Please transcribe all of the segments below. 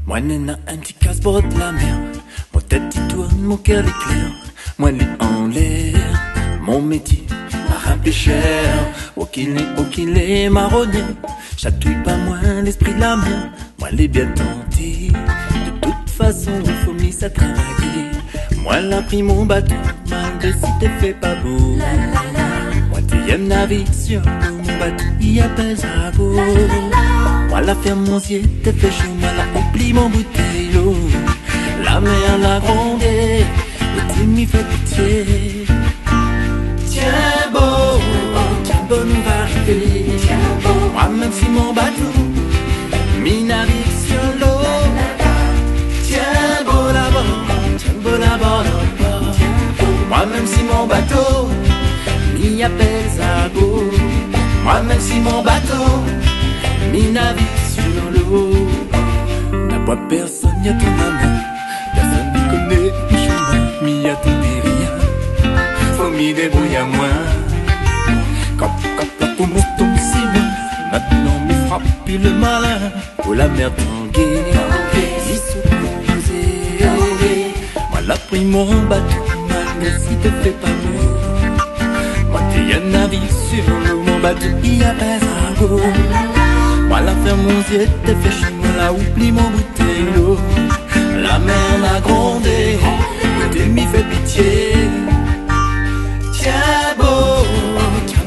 Moi, nena, un petit casse-bord de la mer. Mon tête il tourne, mon cœur éclaire. Moi, les en l'air. Mon métier, marin pêcheur. Oh qu'il est marronnier. Chatouille pas moins l'esprit de la mer. Moi, les bien tenté. De toute façon, faut m'y ça travailler. Moi, l'a pris mon bateau. Malgré si t'es fait pas beau. Moi, t'es navire sur l'eau. Mon bateau, y a pas à beau. Moi la ferme mon ciel, t'es fait chaud, moi la oublie mon bouteille l'eau. La mer l'a grondée, le team m'y fait pitié. Tiens beau, nous va arriver. Moi même si mon bateau, m'y navigue sur l'eau. Tiens beau là-bas, moi même si mon bateau, m'y appelle Zago. Moi même si mon bateau, m'y navigue sur l'eau. N'a pas personne, y'a ton maman. Personne n'y connaît le chemin. M'y a tout des rien. Faut m'y débrouiller à moi. Quand la peau monte au ciment. Maintenant m'y frappe plus le malin. Pour la mer tanguée, j'y suis posé. Moi l'a pris mon bateau. Malgré si te fais pas beau. Moi t'es un navire sur l'eau. Mon bateau y a pas à go. Moi la ferme mon ciel, t'es fait chez moi, la oublie mon bouteille l'eau. La mer l'a grondé, t'es m'y fait pitié. Tiens beau,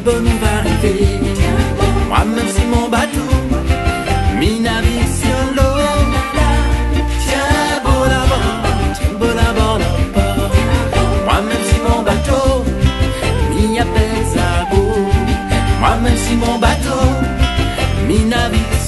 nous va arriver. Moi même si mon bateau, m'y navigue sur l'eau. Tiens beau là-bas, moi même si mon bateau, m'y appelle Zago. Moi même si mon bateau, m'y navigue